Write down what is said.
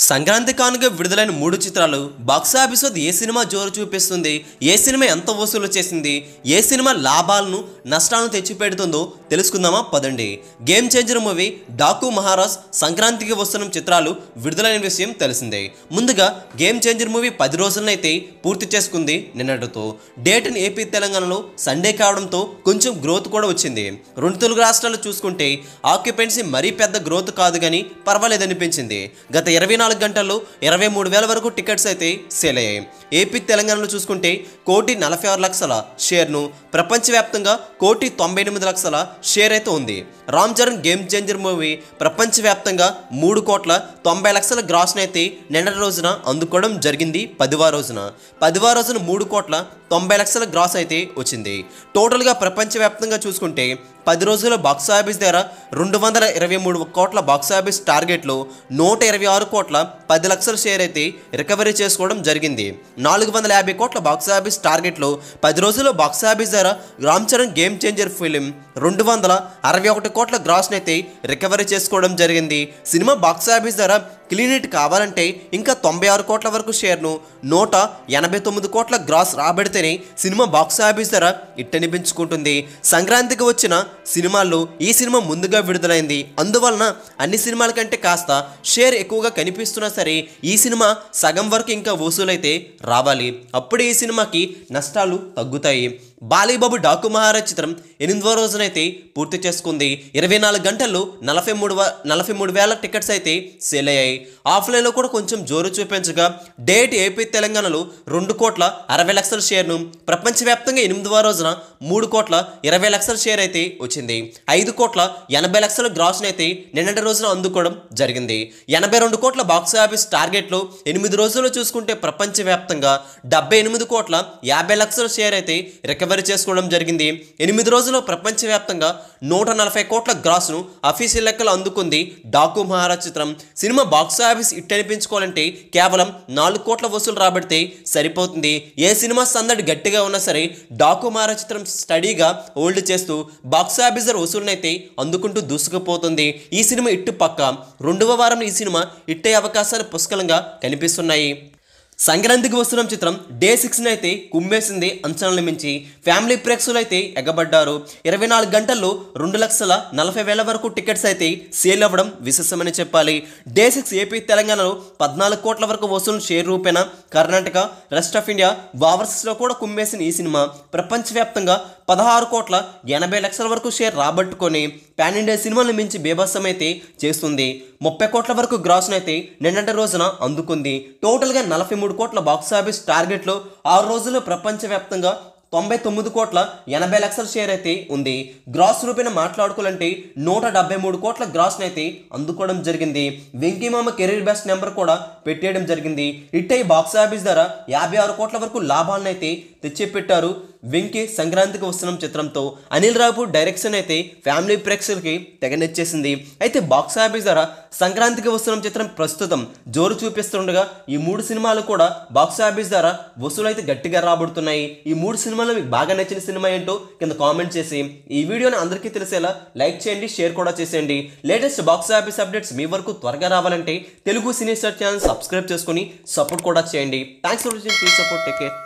సంక్రాంతి కానుక విడుదలైన 3 చిత్రాలు బాక్సాఫీస్ వద్ద ఏ సినిమా జోరు చూపిస్తుంది, ఏ సినిమా ఎంత వసూలు చేసింది, ఏ సినిమా లాభాలను నష్టాలను తెచ్చిపెడుతుందో తెలుసుకుందామా పదండి. Game changer movie, Daaku Maharaj సంక్రాంతికి వస్తున్న చిత్రాలు విడుదలైన విషయం తెలిసిందే. ముందుగా గేమ్ చేంజర్ మూవీ 10 రోజులనైతే పూర్తి చేసుకుంది నిన్నటితో. డేట్ ఇన్ ఏపీ తెలంగాణలో సండే కావడంతో కొంచెం గ్రోత్ కూడా వచ్చింది. రెండు తెలుగు రాష్ట్రాలు చూసుకుంటే ఆక్యుపెన్సీ మరీ పెద్ద గ్రోత్ కాదు కానీ పర్వాలేదనిపించింది. గత 24 గంటల్లో 23,000 వరకు టికెట్స్ అయితే సేల్ అయ్యాయి. ఏపీ తెలంగాణలో చూసుకుంటే 1,46,00,000 షేర్ను, ప్రపంచవ్యాప్తంగా 1,98,00,000 షేర్ అయితే ఉంది. Ram Charan game changer movie ప్రపంచవ్యాప్తంగా 3,90,00,000 గ్రాస్ను అయితే నిన్నటి రోజున అందుకోవడం జరిగింది. 10వ రోజున 3,90,00,000 గ్రాస్ అయితే వచ్చింది. టోటల్గా ప్రపంచవ్యాప్తంగా చూసుకుంటే 10 రోజుల బాక్సాఫీస్ దగ్గర 223 కోట్ల బాక్సాఫీస్ టార్గెట్లో 126 కోట్ల 10 లక్షల షేర్ అయితే రికవరీ చేసుకోవడం జరిగింది. 450 కోట్ల బాక్సాఫీస్ టార్గెట్లో 10 రోజుల్లో బాక్సాఫీస్ దగ్గర Ram Charan game changer film 261 కోట్ల గ్రాస్ని అయితే రికవరీ చేసుకోవడం జరిగింది. సినిమా బాక్సాఫీస్ దగ్గర క్లీన్ హిట్ కావాలంటే ఇంకా 96 కోట్ల వరకు షేర్ను, 189 కోట్ల గ్రాస్ రాబడితేనే సినిమా బాక్సాఫీస్ ధర ఇట్టనిపించుకుంటుంది. సంక్రాంతికి వచ్చిన సినిమాల్లో ఈ సినిమా ముందుగా విడుదలైంది. అందువలన అన్ని సినిమాల కంటే కాస్త షేర్ ఎక్కువగా కనిపిస్తున్నా సరే ఈ సినిమా సగం వరకు ఇంకా వసూలైతే రావాలి. అప్పుడే ఈ సినిమాకి నష్టాలు తగ్గుతాయి. బాలీబాబు డాకు మహారాజ్ చిత్రం 8వ రోజునైతే పూర్తి చేసుకుంది. 24 గంటల్లో 43,000 టికెట్స్ అయితే సేల్ అయ్యాయి. ఆఫ్లైన్లో కూడా కొంచెం జోరు చూపించగా డేట్ ఏపీ తెలంగాణలో 2,60,00,000 షేర్ను, ప్రపంచవ్యాప్తంగా 8వ రోజున 3,20,00,000 షేర్ అయితే వచ్చింది. 5,80,00,000 గ్రాస్ని అయితే నిన్నటి రోజున అందుకోవడం జరిగింది. 82 కోట్ల బాక్సాఫీస్ టార్గెట్లో 8 రోజుల్లో చూసుకుంటే ప్రపంచవ్యాప్తంగా 78,50,00,000 షేర్ అయితే రికవరీ చేసుకోవడం జరిగింది. 8 రోజుల్లో ప్రపంచవ్యాప్తంగా 140 కోట్ల గ్రాస్ను అఫీషియల్ లెక్కలు అందుకుంది డాకు మహారాజ్ చిత్రం. సినిమా బాక్సాఫీస్ హిట్ అనిపించుకోవాలంటే కేవలం 4 కోట్ల వసూలు రాబడితే సరిపోతుంది. ఏ సినిమా సందడి గట్టిగా ఉన్నా సరే డాకు మహారాజ్ చిత్రం స్టడీగా హోల్డ్ చేస్తూ బాక్సాఫీస్ వసూలునైతే అందుకుంటూ దూసుకుపోతుంది. ఈ సినిమా ఇట్టు పక్క 2వ వారం ఈ సినిమా హిట్ అయ్యే అవకాశాలు పుష్కలంగా కనిపిస్తున్నాయి. సంక్రాంతికి వస్తున్న చిత్రం డే 6 అయితే కుమ్మేసింది అంచనాలను మించి. ఫ్యామిలీ ప్రేక్షకులు అయితే ఎగబడ్డారు. 24 గంటల్లో 2,40,000 వరకు టికెట్స్ అయితే సేల్ అవ్వడం విశేషమని చెప్పాలి. డే 6 ఏపీ తెలంగాణలో 14 కోట్ల వరకు వసూలు షేర్ రూపేణ కర్ణాటక, రెస్ట్ ఆఫ్ ఇండియా, ఓవర్సీస్లో కూడా కుమ్మేసిన ఈ సినిమా ప్రపంచవ్యాప్తంగా 16,80,00,000 వరకు షేర్ రాబట్టుకొని పాన్ ఇండియా సినిమాలను మించి బీభత్సం అయితే చేస్తుంది. 30 కోట్ల వరకు గ్రాస్ను అయితే నిన్నటి రోజున అందుకుంది. టోటల్గా 43 కోట్ల బాక్సాఫీస్ టార్గెట్లో 6 రోజుల్లో ప్రపంచవ్యాప్తంగా 99,80,00,000 షేర్ అయితే ఉంది. గ్రాస్ రూపేణ మాట్లాడుకోవాలంటే 173 కోట్ల గ్రాస్ని అయితే అందుకోవడం జరిగింది. వెంకీమామ కెరీర్ బెస్ట్ నెంబర్ కూడా పెట్టేయడం జరిగింది. ఇట్టై బాక్సాఫీస్ ధర 56 కోట్ల వరకు లాభాలను అయితే తెచ్చిపెట్టారు వెంకీ సంక్రాంతికి వస్తున్న చిత్రంతో. అనిల్ రావుపూడి డైరెక్షన్ అయితే ఫ్యామిలీ ప్రేక్షకులకి తెగనెచ్చేసింది. అయితే బాక్సాఫీస్ ధర సంక్రాంతికి వస్తున్న చిత్రం ప్రస్తుతం జోరు చూపిస్తుండగా ఈ 3 సినిమాలు కూడా బాక్సాఫీస్ ధర వసూలు అయితే గట్టిగా రాబడుతున్నాయి. ఈ 3 సినిమాలు మీకు బాగా నచ్చిన సినిమా ఏంటో కింద కామెంట్ చేసి ఈ వీడియోని అందరికీ తెలిసేలా లైక్ చేయండి, షేర్ కూడా చేసేయండి. లేటెస్ట్ బాక్సాఫీస్ అప్డేట్స్ మీ వరకు త్వరగా రావాలంటే Telugu cine star channel subscribe చేసుకుని సపోర్ట్ కూడా చేయండి. Thanks for watching, please support, take care.